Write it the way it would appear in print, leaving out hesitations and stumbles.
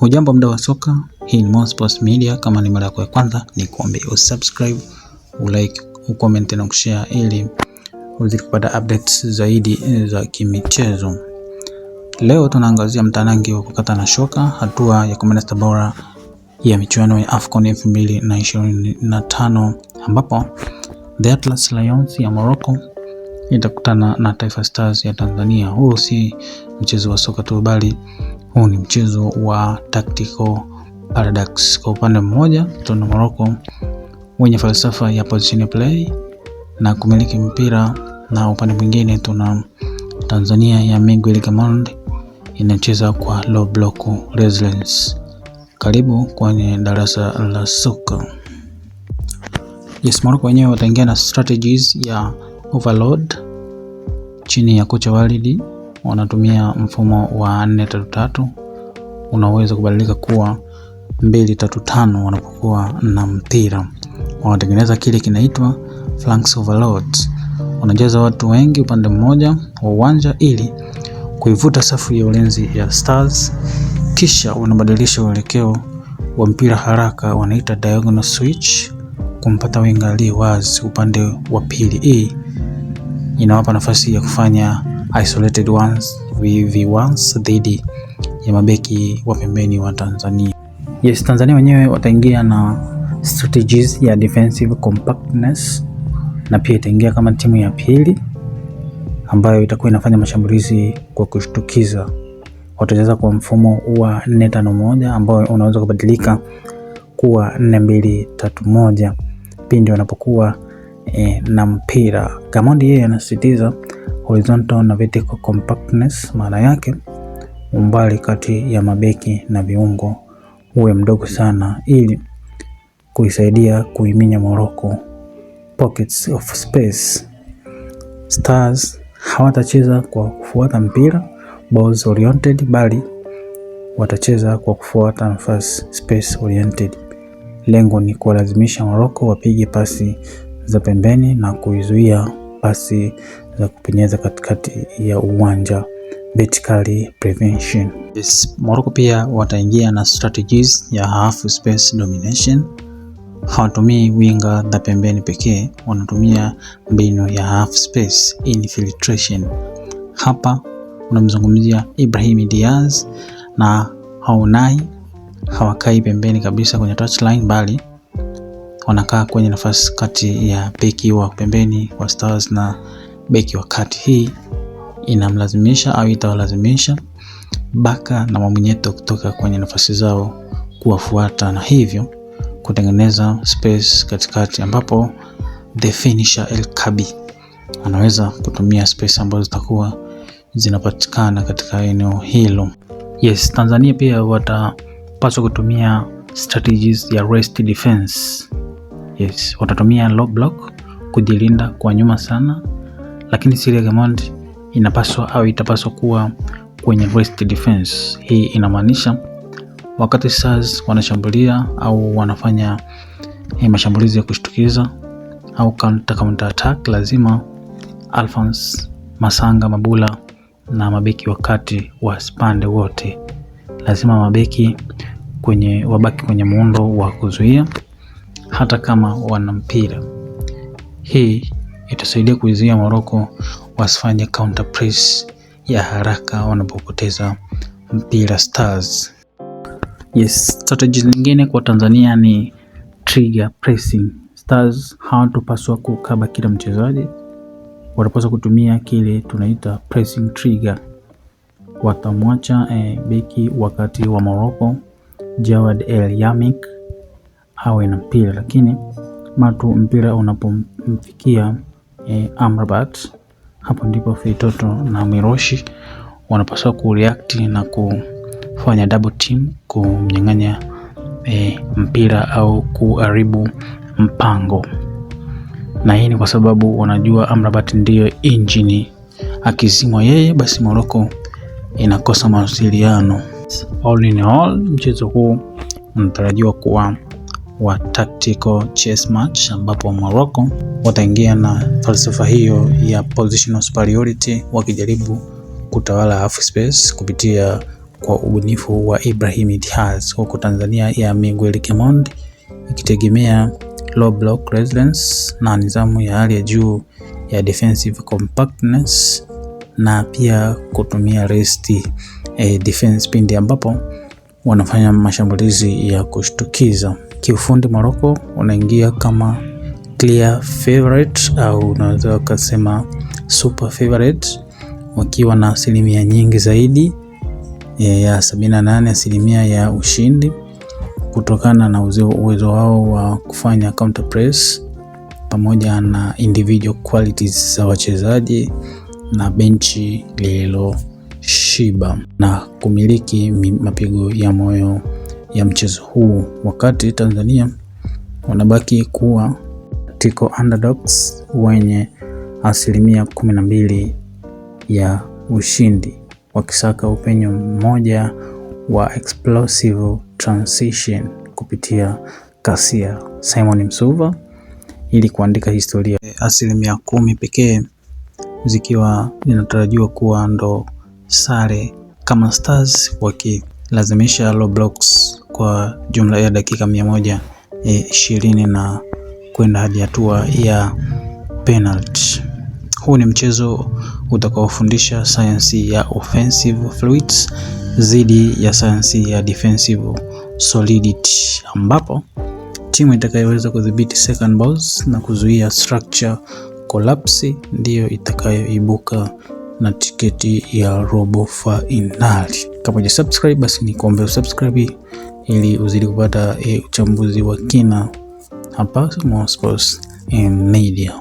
Hujambo mda wa soka, hii ni Mo Sports Media. Kama ni mara yako ya kwanza, ni kuombe usubscribe, ulike, ucomment na kushare ili uzidi kupata updates zaidi za kimichezo. Leo tunaangazia mtanange wa kukata na shoka, hatua ya 16 bora ya michuano ya AFCON 2025 ambapo The Atlas Lions ya Morocco itakutana na Taifa Stars ya Tanzania. Huu si mchezo wa soka tu, bali huu ni mchezo wa tactical paradox. Kwa upande mmoja tuna Morocco wenye falsafa ya position play na kumiliki mpira, na upande mwingine tuna Tanzania ya Miguel Gamondi inacheza kwa low block resilience. Karibu kwenye darasa la soka. Morocco wenyewe wataingia na strategies ya overload chini ya kocha Walidi. Wanatumia mfumo wa 4-3-3, unaweza kubadilika kuwa 2-3-5 wanapokuwa na mpira. Wanatengeneza kile kinaitwa flanks overload. Wanajaza watu wengi upande mmoja wa uwanja ili kuivuta safu ya ulinzi ya Stars, kisha wanabadilisha uelekeo wa mpira haraka, wanaita diagonal switch, kumpata winga aliye wazi upande wa pili. Hii inawapa nafasi ya kufanya isolated ones v1s dhidi ya mabeki wa pembeni wa Tanzania. Tanzania wenyewe wataingia na strategies ya defensive compactness, na pia itaingia kama timu ya pili ambayo itakuwa inafanya mashambulizi kwa kushtukiza. Watacheza kwa mfumo wa 4-5-1 ambao unaweza kubadilika kuwa 4-2-3-1 pindi wanapokuwa na mpira. Gamondi yeye anasisitiza horizontal na vertical compactness, maana yake umbali kati ya mabeki na viungo uwe mdogo sana ili kuisaidia kuiminya Morocco pockets of space. Stars hawatacheza kwa kufuata mpira balls oriented, bali watacheza kwa kufuata nafasi space oriented. Lengo ni kuwalazimisha Morocco wapige pasi za pembeni na kuizuia pasi za kupenyeza katikati ya uwanja, vertically prevention. Morocco pia wataingia na strategies ya half space domination. Hawatumii winga za pembeni pekee, wanatumia mbinu ya half space infiltration. Hapa unamzungumzia Ibrahim Diaz na Haunai. Hawakai pembeni kabisa kwenye touchline, bali wanakaa kwenye nafasi kati ya beki wa pembeni wa Stars na beki wa kati. Hii inamlazimisha au itawalazimisha Baka na Mwamnyeto kutoka kwenye nafasi zao kuwafuata, na hivyo kutengeneza space katikati ambapo the finisher El Kabi anaweza kutumia space ambazo zitakuwa zinapatikana katika eneo hilo. Tanzania pia watapaswa kutumia strategies ya rest defense. Watatumia low block kujilinda kwa nyuma sana, lakini Syria Gamondi itapaswa kuwa kwenye rest defense. Hii inamaanisha wakati Stars wanashambulia au wanafanya mashambulizi ya kushtukiza au counter attack, lazima Alphonse, Masanga, Mabula na mabeki wakati wa spande wote lazima wabaki kwenye muundo wa kuzuia hata kama wana mpira. Hii itasaidia kuizuia Morocco wasifanye counter press ya haraka wanapopoteza mpira Stars. Strategy nyingine kwa Tanzania ni trigger pressing. Stars hawatapaswa kukaba kila mchezaji, watapaswa kutumia kile tunaita pressing trigger. Watamwacha beki wakati wa Morocco Jawad El Yamik awe na mpira, lakini matu mpira unapomfikia Amrabat, hapo ndipo Feitoto na Miroshi wanapaswa kureact na kufanya double team kumnyang'anya mpira au kuharibu mpango. Na hii ni kwa sababu wanajua Amrabat ndiyo injini, akizimwa yeye basi Morocco inakosa mawasiliano. All in all, mchezo huu unatarajiwa kuwa wa tactical chess match ambapo Morocco wataingia na falsafa hiyo ya positional superiority, wakijaribu kutawala half space kupitia kwa ubunifu wa Ibrahim Diaz, huko Tanzania ya Miguel Kemondi ikitegemea low block resilience na nidhamu ya hali ya juu ya defensive compactness, na pia kutumia rest defense pindi ambapo wanafanya mashambulizi ya kushtukiza. Kiufundi Morocco unaingia kama clear favorite au unaweza ukasema super favorite, wakiwa na asilimia nyingi zaidi ya 78% ya ushindi kutokana na uwezo wao wa kufanya counter press pamoja na individual qualities za wachezaji na benchi lililoshiba na kumiliki mapigo ya moyo ya mchezo huu, wakati Tanzania wanabaki kuwa tiko underdogs wenye asilimia 12 ya ushindi, wakisaka upenyo mmoja wa explosive transition kupitia kasi ya Simon Msuva ili kuandika historia. Asilimia 10 pekee zikiwa zinatarajiwa kuwa ndo sare kama Stars wakilazimisha low blocks kwa jumla ya dakika 120 na kwenda hadi hatua ya penalty. Huu ni mchezo utakaofundisha sayansi ya offensive fluids dhidi ya sayansi ya defensive solidity, ambapo timu itakayoweza kudhibiti second balls na kuzuia structure collapse ndiyo itakayoibuka na tiketi ya robo finali. Kama hujasubscribe basi ni kuombe usubscribe ili uzidi kupata uchambuzi wa kina hapa Mo Sports Media.